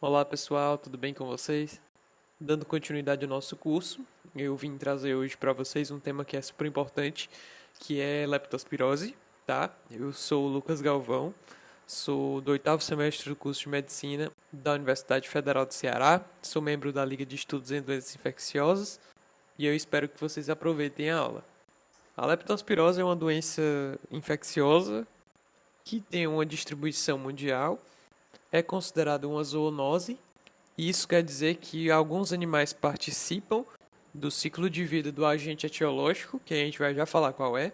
Olá pessoal, tudo bem com vocês? Dando continuidade ao nosso curso, eu vim trazer hoje para vocês um tema que é super importante, que é leptospirose, tá? Eu sou o Lucas Galvão, sou do oitavo semestre do curso de Medicina da Universidade Federal do Ceará, sou membro da Liga de Estudos em Doenças Infecciosas e eu espero que vocês aproveitem a aula. A leptospirose é uma doença infecciosa que tem uma distribuição mundial, é considerada uma zoonose. Isso quer dizer que alguns animais participam do ciclo de vida do agente etiológico, que a gente vai já falar qual é.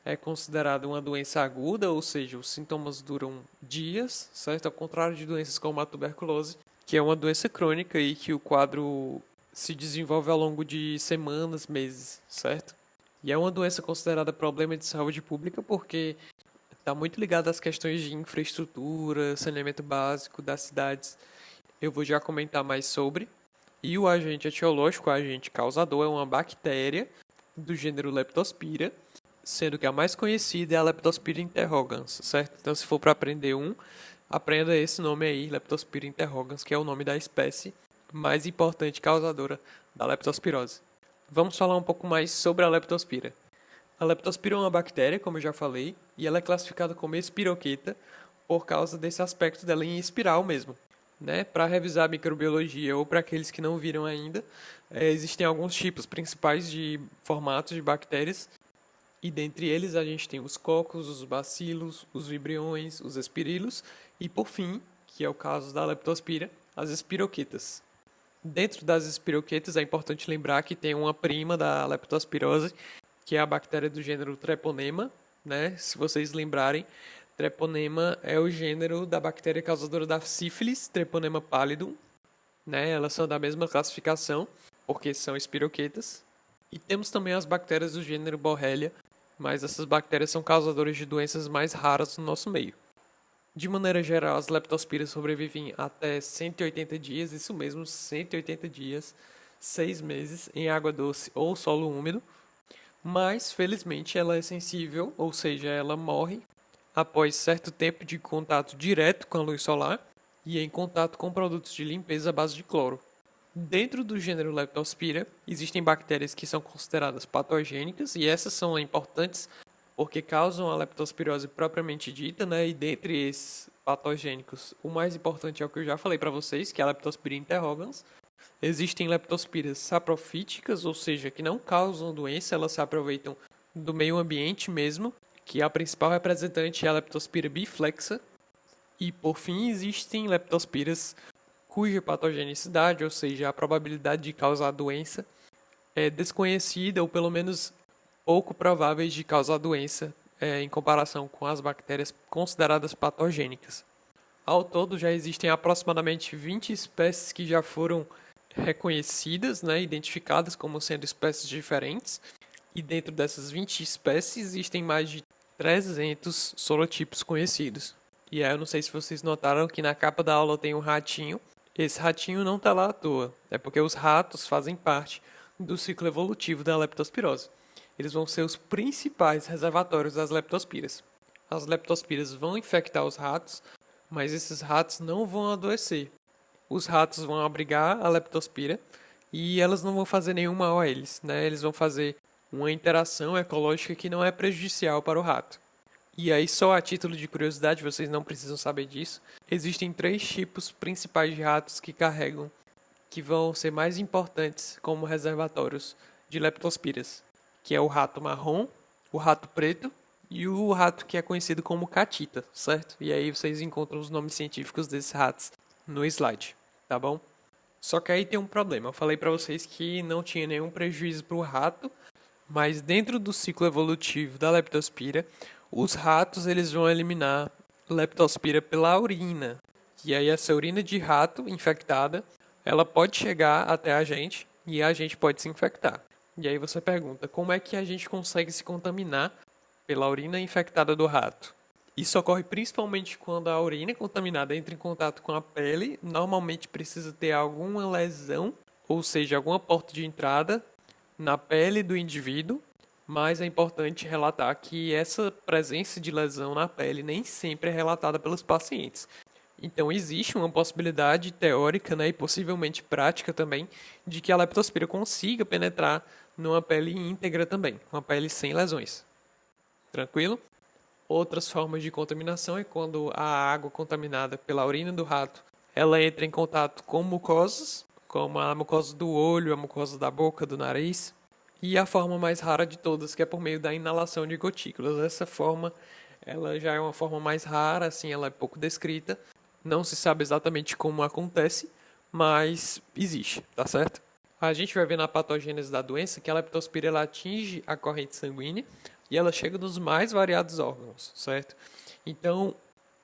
É considerada uma doença aguda, ou seja, os sintomas duram dias, certo? Ao contrário de doenças como a tuberculose, que é uma doença crônica e que o quadro se desenvolve ao longo de semanas, meses, certo? E é uma doença considerada problema de saúde pública porque está muito ligada às questões de infraestrutura, saneamento básico das cidades. Eu vou já comentar mais sobre. E o agente etiológico, o agente causador, é uma bactéria do gênero Leptospira, sendo que a mais conhecida é a Leptospira interrogans, certo? Então, se for para aprender aprenda esse nome aí, Leptospira interrogans, que é o nome da espécie mais importante causadora da leptospirose. Vamos falar um pouco mais sobre a leptospira. A leptospira é uma bactéria, como eu já falei, e ela é classificada como espiroqueta por causa desse aspecto dela em espiral mesmo. Né? Para revisar a microbiologia ou para aqueles que não viram ainda, existem alguns tipos principais de formatos de bactérias, e dentre eles a gente tem os cocos, os bacilos, os vibriões, os espirilos e, por fim, que é o caso da leptospira, as espiroquetas. Dentro das espiroquetas é importante lembrar que tem uma prima da leptospirose, que é a bactéria do gênero Treponema, né? Se vocês lembrarem, Treponema é o gênero da bactéria causadora da sífilis, Treponema pallidum, né? Elas são da mesma classificação, porque são espiroquetas. E temos também as bactérias do gênero Borrelia, mas essas bactérias são causadoras de doenças mais raras no nosso meio. De maneira geral, as leptospiras sobrevivem até 180 dias, isso mesmo, 180 dias, 6 meses em água doce ou solo úmido, mas felizmente ela é sensível, ou seja, ela morre após certo tempo de contato direto com a luz solar e em contato com produtos de limpeza à base de cloro. Dentro do gênero Leptospira, existem bactérias que são consideradas patogênicas e essas são importantes porque causam a leptospirose propriamente dita, né? E dentre esses patogênicos, o mais importante é o que eu já falei para vocês, que é a Leptospira interrogans. Existem leptospiras saprofíticas, ou seja, que não causam doença, elas se aproveitam do meio ambiente mesmo, que a principal representante é a Leptospira biflexa. E por fim, existem leptospiras cuja patogenicidade, ou seja, a probabilidade de causar doença, é desconhecida ou pelo menos pouco prováveis de causar doença em comparação com as bactérias consideradas patogênicas. Ao todo, já existem aproximadamente 20 espécies que já foram reconhecidas, né, identificadas como sendo espécies diferentes, e dentro dessas 20 espécies existem mais de 300 sorotipos conhecidos. E aí eu não sei se vocês notaram que na capa da aula tem um ratinho. Esse ratinho não está lá à toa, é porque os ratos fazem parte do ciclo evolutivo da leptospirose. Eles vão ser os principais reservatórios das leptospiras. As leptospiras vão infectar os ratos, mas esses ratos não vão adoecer. Os ratos vão abrigar a leptospira e elas não vão fazer nenhum mal a eles, né? Eles vão fazer uma interação ecológica que não é prejudicial para o rato. E aí, só a título de curiosidade, vocês não precisam saber disso, existem 3 tipos principais de ratos que vão ser mais importantes como reservatórios de leptospiras, que é o rato marrom, o rato preto e o rato que é conhecido como catita, certo? E aí vocês encontram os nomes científicos desses ratos no slide, tá bom? Só que aí tem um problema. Eu falei para vocês que não tinha nenhum prejuízo para o rato, mas dentro do ciclo evolutivo da leptospira, os ratos eles vão eliminar leptospira pela urina. E aí essa urina de rato infectada, ela pode chegar até a gente e a gente pode se infectar. E aí você pergunta, como é que a gente consegue se contaminar pela urina infectada do rato? Isso ocorre principalmente quando a urina contaminada entra em contato com a pele. Normalmente precisa ter alguma lesão, ou seja, alguma porta de entrada na pele do indivíduo, mas é importante relatar que essa presença de lesão na pele nem sempre é relatada pelos pacientes. Então, existe uma possibilidade teórica, né, e possivelmente prática também, de que a leptospira consiga penetrar numa pele íntegra também, uma pele sem lesões. Tranquilo? Outras formas de contaminação é quando a água contaminada pela urina do rato, ela entra em contato com mucosas, como a mucosa do olho, a mucosa da boca, do nariz, e a forma mais rara de todas, que é por meio da inalação de gotículas. Essa forma, ela já é uma forma mais rara, assim, ela é pouco descrita. Não se sabe exatamente como acontece, mas existe, tá certo? A gente vai ver na patogênese da doença que a leptospira ela atinge a corrente sanguínea e ela chega nos mais variados órgãos, certo? Então,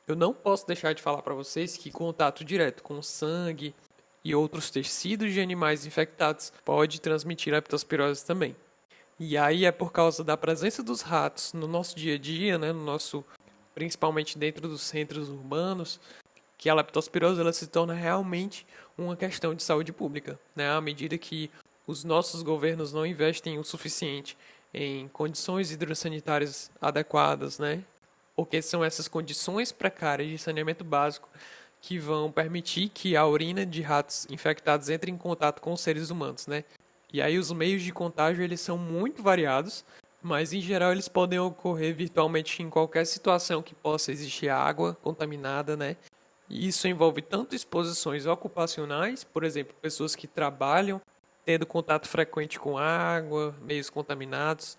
eu não posso deixar de falar para vocês que contato direto com sangue e outros tecidos de animais infectados pode transmitir leptospirose também. E aí é por causa da presença dos ratos no nosso dia a dia, né, no nosso, principalmente dentro dos centros urbanos, que a leptospirose ela se torna realmente uma questão de saúde pública, né? À medida que os nossos governos não investem o suficiente em condições hidrossanitárias adequadas, né? Porque são essas condições precárias de saneamento básico que vão permitir que a urina de ratos infectados entre em contato com os seres humanos, né? E aí os meios de contágio eles são muito variados, mas em geral eles podem ocorrer virtualmente em qualquer situação que possa existir água contaminada, né? E isso envolve tanto exposições ocupacionais, por exemplo, pessoas que trabalham tendo contato frequente com água, meios contaminados.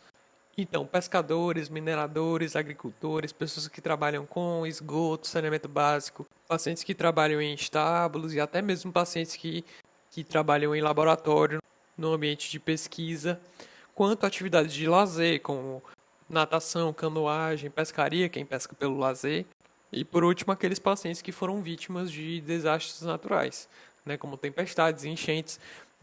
Então, pescadores, mineradores, agricultores, pessoas que trabalham com esgoto, saneamento básico, pacientes que trabalham em estábulos e até mesmo pacientes que trabalham em laboratório, no ambiente de pesquisa, quanto a atividades de lazer, como natação, canoagem, pescaria, quem pesca pelo lazer, e por último, aqueles pacientes que foram vítimas de desastres naturais, né, como tempestades, enchentes,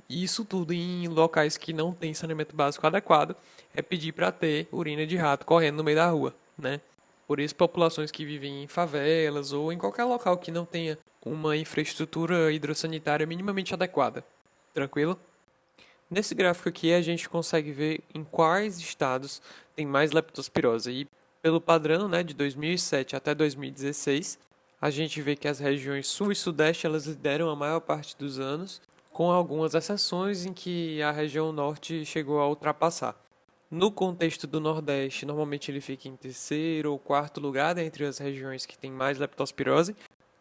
e isso tudo em locais que não tem saneamento básico adequado, é pedir para ter urina de rato correndo no meio da rua, né? Por isso, populações que vivem em favelas ou em qualquer local que não tenha uma infraestrutura hidrossanitária minimamente adequada. Tranquilo? Nesse gráfico aqui a gente consegue ver em quais estados tem mais leptospirose. E pelo padrão, né, de 2007 até 2016, a gente vê que as regiões sul e sudeste elas lideram a maior parte dos anos, com algumas exceções em que a região norte chegou a ultrapassar. No contexto do Nordeste, normalmente ele fica em terceiro ou quarto lugar entre as regiões que têm mais leptospirose,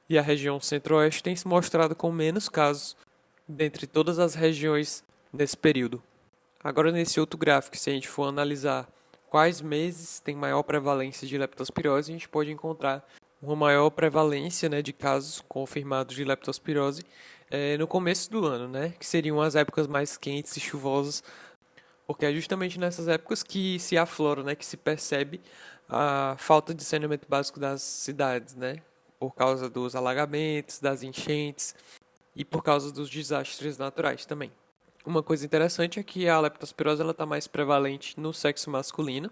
e a região Centro-Oeste tem se mostrado com menos casos dentre todas as regiões nesse período. Agora, nesse outro gráfico, se a gente for analisar quais meses tem maior prevalência de leptospirose, a gente pode encontrar uma maior prevalência, né, de casos confirmados de leptospirose no começo do ano, né, que seriam as épocas mais quentes e chuvosas, porque é justamente nessas épocas que se aflora, né, que se percebe a falta de saneamento básico das cidades, né, por causa dos alagamentos, das enchentes e por causa dos desastres naturais também. Uma coisa interessante é que a leptospirose está mais prevalente no sexo masculino,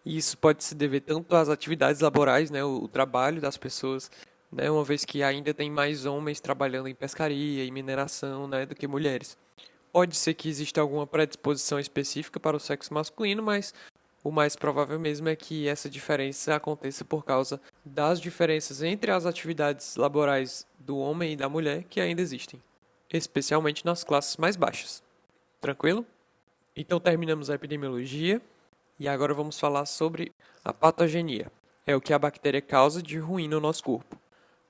e isso pode se dever tanto às atividades laborais, né, o trabalho das pessoas, né, uma vez que ainda tem mais homens trabalhando em pescaria e mineração, né, do que mulheres. Pode ser que exista alguma predisposição específica para o sexo masculino, mas o mais provável mesmo é que essa diferença aconteça por causa das diferenças entre as atividades laborais do homem e da mulher que ainda existem, especialmente nas classes mais baixas. Tranquilo? Então terminamos a epidemiologia e agora vamos falar sobre a patogenia. É o que a bactéria causa de ruim no nosso corpo.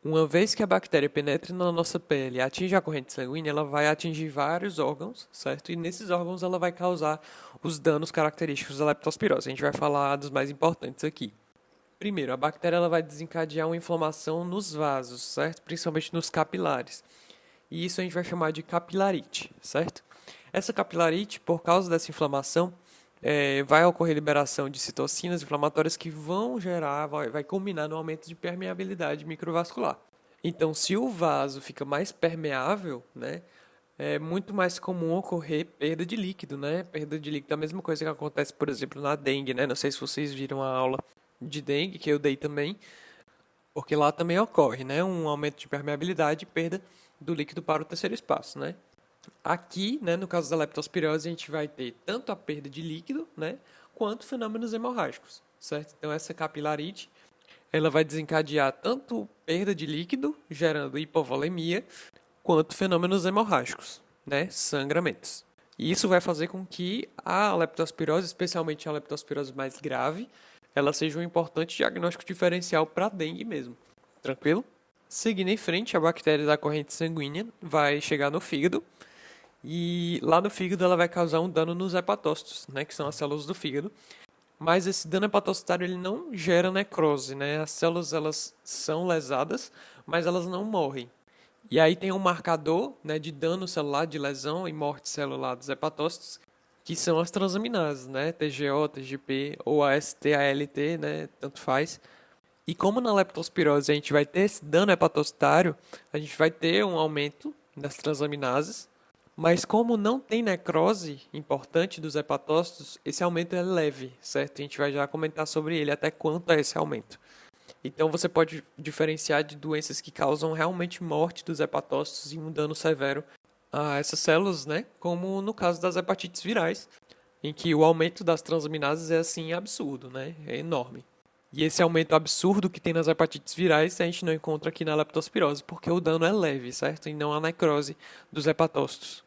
Uma vez que a bactéria penetra na nossa pele e atinge a corrente sanguínea, ela vai atingir vários órgãos, certo? E nesses órgãos ela vai causar os danos característicos da leptospirose. A gente vai falar dos mais importantes aqui. Primeiro, a bactéria ela vai desencadear uma inflamação nos vasos, certo? Principalmente nos capilares. E isso a gente vai chamar de capilarite, certo? Essa capilarite, por causa dessa inflamação, vai ocorrer liberação de citocinas inflamatórias que vão gerar, vai culminar no aumento de permeabilidade microvascular. Então, se o vaso fica mais permeável, né, é muito mais comum ocorrer perda de líquido, né? Perda de líquido é a mesma coisa que acontece, por exemplo, na dengue, né? Não sei se vocês viram a aula de dengue, que eu dei também, porque lá também ocorre, né? Um aumento de permeabilidade e perda do líquido para o terceiro espaço, né? Aqui, né, no caso da leptospirose, a gente vai ter tanto a perda de líquido, né, quanto fenômenos hemorrágicos, certo? Então, essa capilarite, ela vai desencadear tanto perda de líquido, gerando hipovolemia, quanto fenômenos hemorrágicos, né, sangramentos. E isso vai fazer com que a leptospirose, especialmente a leptospirose mais grave, ela seja um importante diagnóstico diferencial para a dengue mesmo. Tranquilo? Seguindo em frente, a bactéria da corrente sanguínea vai chegar no fígado e lá no fígado ela vai causar um dano nos hepatócitos, né, que são as células do fígado. Mas esse dano hepatocitário ele não gera necrose, né? As células elas são lesadas, mas elas não morrem. E aí tem um marcador, né, de dano celular, de lesão e morte celular dos hepatócitos, que são as transaminases, né? TGO, TGP ou AST, ALT, né? Tanto faz. E como na leptospirose a gente vai ter esse dano hepatocitário, a gente vai ter um aumento das transaminases, mas como não tem necrose importante dos hepatócitos, esse aumento é leve, certo? A gente vai já comentar sobre ele, até quanto é esse aumento. Então você pode diferenciar de doenças que causam realmente morte dos hepatócitos e um dano severo a essas células, né? Como no caso das hepatites virais, em que o aumento das transaminases é assim absurdo, né? É enorme. E esse aumento absurdo que tem nas hepatites virais a gente não encontra aqui na leptospirose, porque o dano é leve, certo? E não a necrose dos hepatócitos.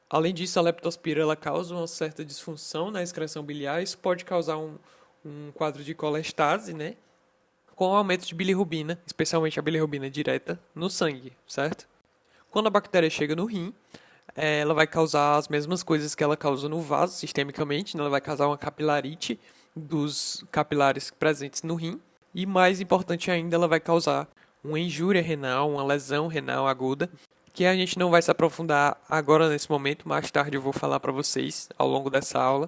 Além disso, a leptospira ela causa uma certa disfunção na excreção biliar, isso pode causar um quadro de colestase, né? Com o aumento de bilirrubina, especialmente a bilirrubina direta, no sangue, certo? Quando a bactéria chega no rim, ela vai causar as mesmas coisas que ela causa no vaso, sistemicamente, né? Ela vai causar uma capilarite dos capilares presentes no rim, e mais importante ainda, ela vai causar uma injúria renal, uma lesão renal aguda, que a gente não vai se aprofundar agora nesse momento, mais tarde eu vou falar para vocês, ao longo dessa aula,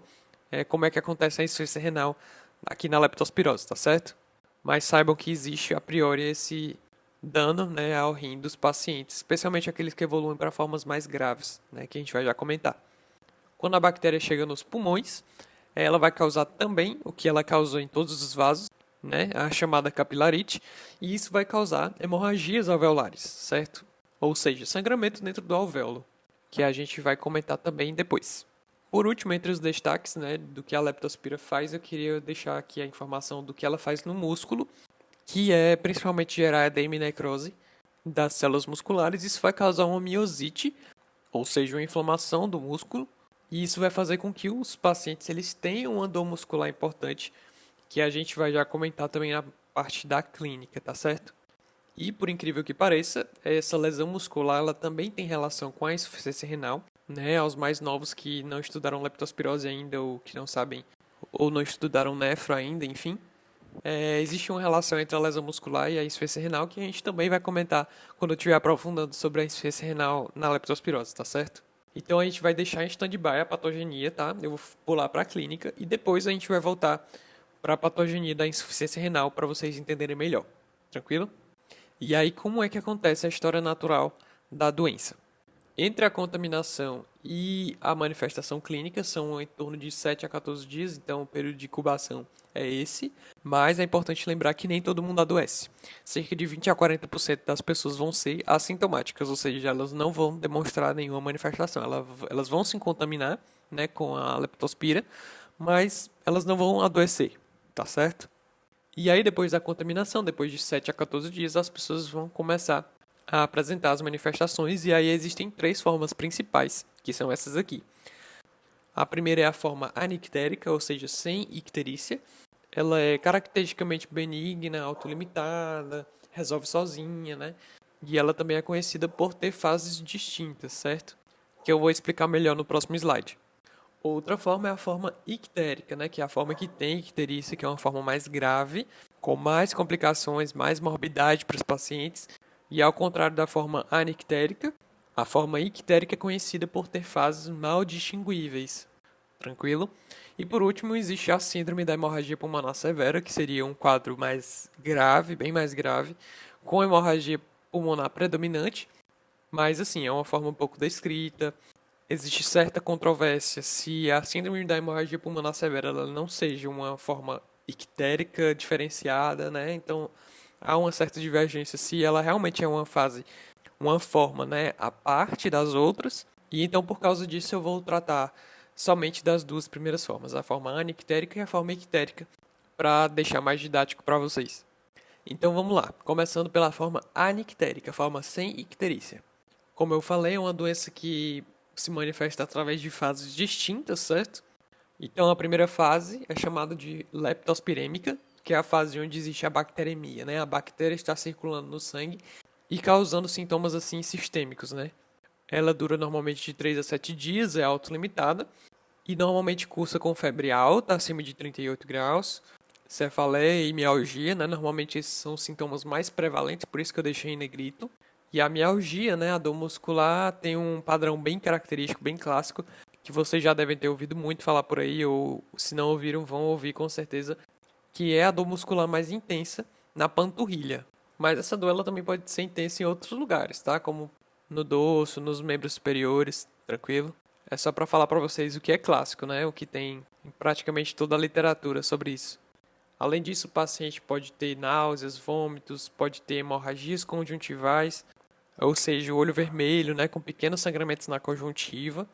como é que acontece a insuficiência renal aqui na leptospirose, tá certo? Mas saibam que existe a priori esse dano, né, ao rim dos pacientes, especialmente aqueles que evoluem para formas mais graves, né, que a gente vai já comentar. Quando a bactéria chega nos pulmões, ela vai causar também o que ela causou em todos os vasos, né, a chamada capilarite, e isso vai causar hemorragias alveolares, certo? Ou seja, sangramento dentro do alvéolo, que a gente vai comentar também depois. Por último, entre os destaques, né, do que a leptospira faz, eu queria deixar aqui a informação do que ela faz no músculo, que é principalmente gerar edema e necrose das células musculares. Isso vai causar uma miosite, ou seja, uma inflamação do músculo, e isso vai fazer com que os pacientes eles tenham uma dor muscular importante, que a gente vai já comentar também na parte da clínica, tá certo? E por incrível que pareça, essa lesão muscular ela também tem relação com a insuficiência renal, né? Aos mais novos que não estudaram leptospirose ainda ou que não sabem ou não estudaram nefro ainda, enfim. Existe uma relação entre a lesão muscular e a insuficiência renal que a gente também vai comentar quando eu estiver aprofundando sobre a insuficiência renal na leptospirose, tá certo? Então a gente vai deixar em stand-by a patogenia, tá? Eu vou pular para a clínica e depois a gente vai voltar para a patogenia da insuficiência renal para vocês entenderem melhor. Tranquilo? E aí, como é que acontece a história natural da doença? Entre a contaminação e a manifestação clínica são em torno de 7 a 14 dias, então o período de incubação é esse, mas é importante lembrar que nem todo mundo adoece. Cerca de 20 a 40% das pessoas vão ser assintomáticas, ou seja, elas não vão demonstrar nenhuma manifestação. Elas vão se contaminar, né, com a leptospira, mas elas não vão adoecer, tá certo? E aí, depois da contaminação, depois de 7 a 14 dias, as pessoas vão começar a apresentar as manifestações, e aí existem três formas principais, que são essas aqui. A primeira é a forma anictérica, ou seja, sem icterícia. Ela é caracteristicamente benigna, autolimitada, resolve sozinha, né? E ela também é conhecida por ter fases distintas, certo? Que eu vou explicar melhor no próximo slide. Outra forma é a forma ictérica, né, que é a forma que tem icterícia, que é uma forma mais grave, com mais complicações, mais morbidade para os pacientes. E ao contrário da forma anictérica, a forma ictérica é conhecida por ter fases mal distinguíveis. Tranquilo? E por último, existe a síndrome da hemorragia pulmonar severa, que seria um quadro mais grave, bem mais grave, com hemorragia pulmonar predominante, mas assim, é uma forma um pouco descrita. Existe certa controvérsia se a síndrome da hemorragia pulmonar severa ela não seja uma forma ictérica diferenciada, né? Então há uma certa divergência se ela realmente é uma fase, uma forma, né, à parte das outras. E então por causa disso eu vou tratar somente das duas primeiras formas, a forma anictérica e a forma ictérica, para deixar mais didático para vocês. Então vamos lá, começando pela forma anictérica, forma sem icterícia. Como eu falei, é uma doença que se manifesta através de fases distintas, certo? Então a primeira fase é chamada de leptospirêmica, que é a fase onde existe a bacteremia, né? A bactéria está circulando no sangue e causando sintomas assim sistêmicos, né? Ela dura normalmente de 3 a 7 dias, é autolimitada e normalmente cursa com febre alta, acima de 38 graus, cefaleia e mialgia, né? Normalmente esses são os sintomas mais prevalentes, por isso que eu deixei em negrito. E a mialgia, né, a dor muscular, tem um padrão bem característico, bem clássico, que vocês já devem ter ouvido muito falar por aí, ou se não ouviram, vão ouvir com certeza, que é a dor muscular mais intensa na panturrilha. Mas essa dor ela também pode ser intensa em outros lugares, tá? Como no dorso, nos membros superiores, tranquilo? É só para falar para vocês o que é clássico, né? O que tem em praticamente toda a literatura sobre isso. Além disso, o paciente pode ter náuseas, vômitos, pode ter hemorragias conjuntivais, ou seja, o olho vermelho, né, com pequenos sangramentos na conjuntiva.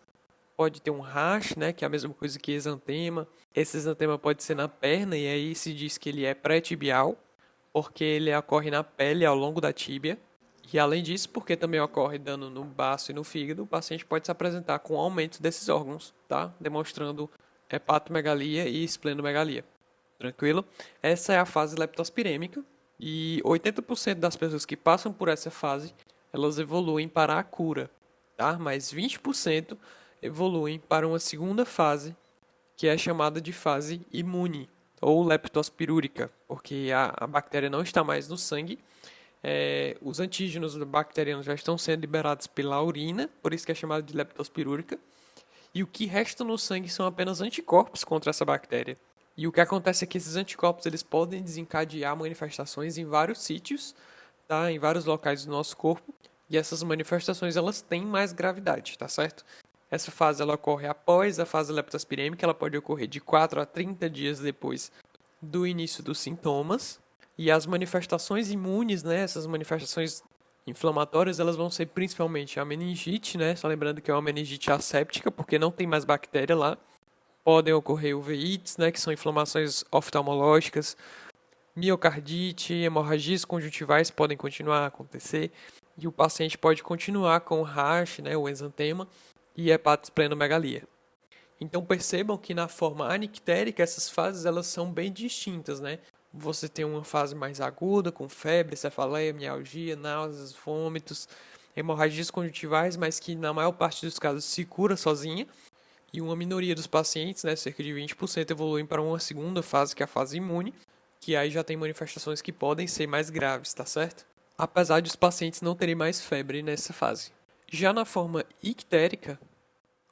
Pode ter um rash, né, que é a mesma coisa que exantema. Esse exantema pode ser na perna e aí se diz que ele é pré-tibial, porque ele ocorre na pele ao longo da tíbia. E além disso, porque também ocorre dano no baço e no fígado, o paciente pode se apresentar com aumento desses órgãos, tá? Demonstrando hepatomegalia e esplenomegalia. Tranquilo? Essa é a fase leptospirêmica e 80% das pessoas que passam por essa fase, elas evoluem para a cura, tá? Mas 20% evoluem para uma segunda fase, que é chamada de fase imune ou leptospirúrica, porque a bactéria não está mais no sangue. Os antígenos bacterianos já estão sendo liberados pela urina, por isso que é chamada de leptospirúrica. E o que resta no sangue são apenas anticorpos contra essa bactéria. E o que acontece é que esses anticorpos eles podem desencadear manifestações em vários sítios, tá? Em vários locais do nosso corpo. E essas manifestações elas têm mais gravidade, tá certo? Essa fase ela ocorre após a fase leptospirêmica, ela pode ocorrer de 4 a 30 dias depois do início dos sintomas. E as manifestações imunes, né, essas manifestações inflamatórias, elas vão ser principalmente a meningite, né? Só lembrando que é uma meningite asséptica, porque não tem mais bactéria lá. Podem ocorrer uveites, né, que são inflamações oftalmológicas, miocardite, hemorragias conjuntivais podem continuar a acontecer e o paciente pode continuar com o rash, né, o exantema e hepatosplenomegalia. Então percebam que na forma anictérica essas fases elas são bem distintas, né? Você tem uma fase mais aguda com febre, cefaleia, mialgia, náuseas, vômitos, hemorragias conjuntivais, mas que na maior parte dos casos se cura sozinha. E uma minoria dos pacientes, né, cerca de 20%, evoluem para uma segunda fase, que é a fase imune, que aí já tem manifestações que podem ser mais graves, tá certo? Apesar de os pacientes não terem mais febre nessa fase. Já na forma ictérica,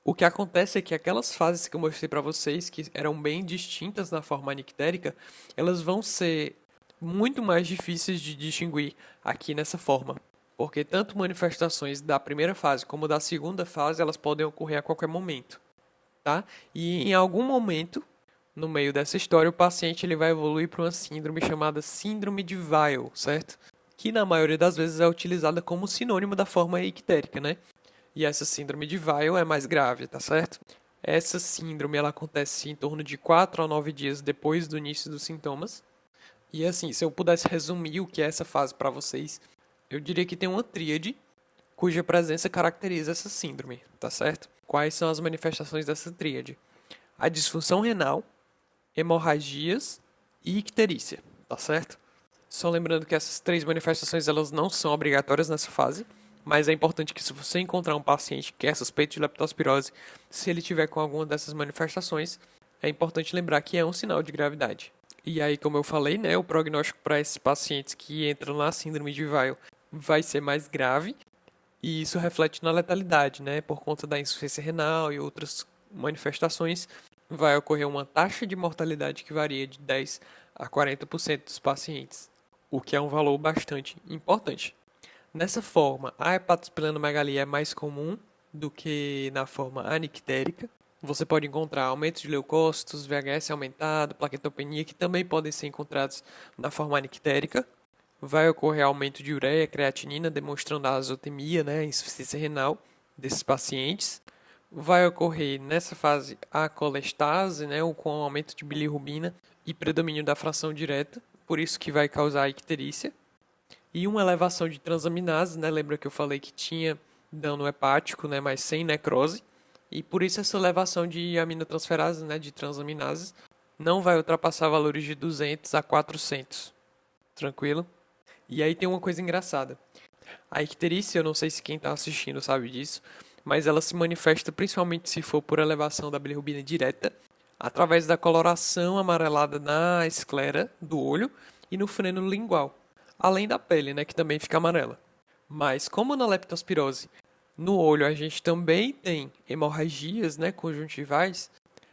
o que acontece é que aquelas fases que eu mostrei para vocês, que eram bem distintas na forma anictérica, elas vão ser muito mais difíceis de distinguir aqui nessa forma. Porque tanto manifestações da primeira fase como da segunda fase, elas podem ocorrer a qualquer momento. Tá? E em algum momento, no meio dessa história, o paciente ele vai evoluir para uma síndrome chamada síndrome de Weil, certo? Que na maioria das vezes é utilizada como sinônimo da forma ictérica, né? E essa síndrome de Weil é mais grave, tá certo? Essa síndrome ela acontece em torno de 4 a 9 dias depois do início dos sintomas. E assim, se eu pudesse resumir o que é essa fase para vocês, eu diria que tem uma tríade cuja presença caracteriza essa síndrome, tá certo? Quais são as manifestações dessa tríade? A disfunção renal, hemorragias e icterícia, tá certo? Só lembrando que essas três manifestações elas não são obrigatórias nessa fase, mas é importante que se você encontrar um paciente que é suspeito de leptospirose, se ele tiver com alguma dessas manifestações, é importante lembrar que é um sinal de gravidade. E aí, como eu falei, né, o prognóstico para esses pacientes que entram na síndrome de Weil vai ser mais grave, e isso reflete na letalidade, né? Por conta da insuficiência renal e outras manifestações, vai ocorrer uma taxa de mortalidade que varia de 10 a 40% dos pacientes, o que é um valor bastante importante. Nessa forma, a hepatosplenomegalia é mais comum do que na forma anictérica. Você pode encontrar aumentos de leucócitos, VHS aumentado, plaquetopenia, que também podem ser encontrados na forma anictérica. Vai ocorrer aumento de ureia, creatinina, demonstrando a azotemia, né, a insuficiência renal desses pacientes. Vai ocorrer nessa fase a colestase, né, com aumento de bilirrubina e predomínio da fração direta, por isso que vai causar a icterícia. E uma elevação de transaminases, né? Lembra que eu falei que tinha dano hepático, né? Mas sem necrose. E por isso essa elevação de aminotransferases, né? De transaminases, não vai ultrapassar valores de 200 a 400. Tranquilo? E aí tem uma coisa engraçada. A icterícia, eu não sei se quem está assistindo sabe disso, mas ela se manifesta principalmente se for por elevação da bilirrubina direta, através da coloração amarelada na esclera do olho e no freno lingual, além da pele, né, que também fica amarela. Mas como na leptospirose, no olho a gente também tem hemorragias, né, conjuntivais,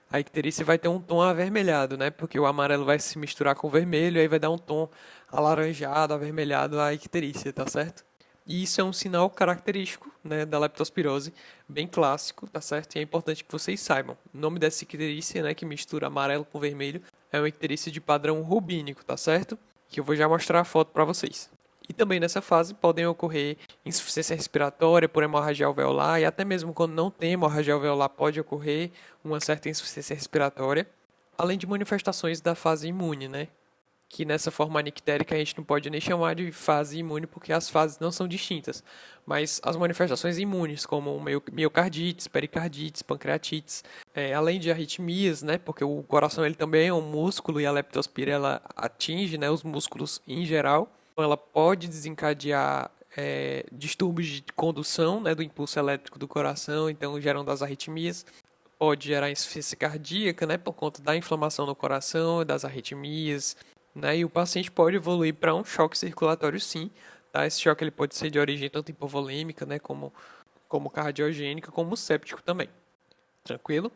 a icterícia vai ter um tom avermelhado, né, porque o amarelo vai se misturar com o vermelho e aí vai dar um tom alaranjado, avermelhado à icterícia, tá certo? E isso é um sinal característico, né, da leptospirose, bem clássico, tá certo? E é importante que vocês saibam. O nome dessa icterícia, né, que mistura amarelo com vermelho, é uma icterícia de padrão rubínico, tá certo? Que eu vou já mostrar a foto para vocês. E também nessa fase podem ocorrer insuficiência respiratória por hemorragia alveolar e até mesmo quando não tem hemorragia alveolar pode ocorrer uma certa insuficiência respiratória, além de manifestações da fase imune, né? Que nessa forma anictérica a gente não pode nem chamar de fase imune porque as fases não são distintas, mas as manifestações imunes como miocardites, pericardites, pancreatites, além de arritmias, né, porque o coração ele também é um músculo e a leptospira ela atinge, né, os músculos em geral, ela pode desencadear distúrbios de condução, né, do impulso elétrico do coração, então gerando as arritmias. Pode gerar insuficiência cardíaca, né, por conta da inflamação no coração, das arritmias, né, e o paciente pode evoluir para um choque circulatório, sim. Tá? Esse choque ele pode ser de origem tanto hipovolêmica, né, como cardiogênica, como séptico também. Tranquilo?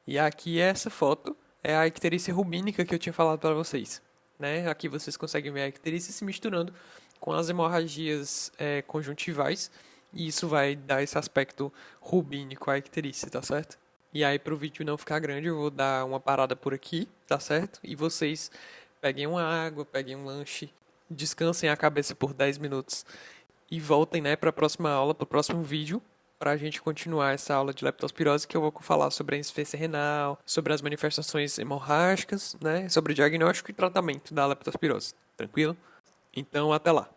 E aqui essa foto é a icterícia rubínica que eu tinha falado para vocês. Né? Aqui vocês conseguem ver a icterícia se misturando com as hemorragias conjuntivais, e isso vai dar esse aspecto rubínico à icterícia, tá certo? E aí, para o vídeo não ficar grande, eu vou dar uma parada por aqui, tá certo? E vocês peguem uma água, peguem um lanche, descansem a cabeça por 10 minutos e voltem, né, para a próxima aula, para o próximo vídeo, para a gente continuar essa aula de leptospirose, que eu vou falar sobre a insuficiência renal, sobre as manifestações hemorrágicas, né, sobre o diagnóstico e tratamento da leptospirose. Tranquilo? Então, até lá.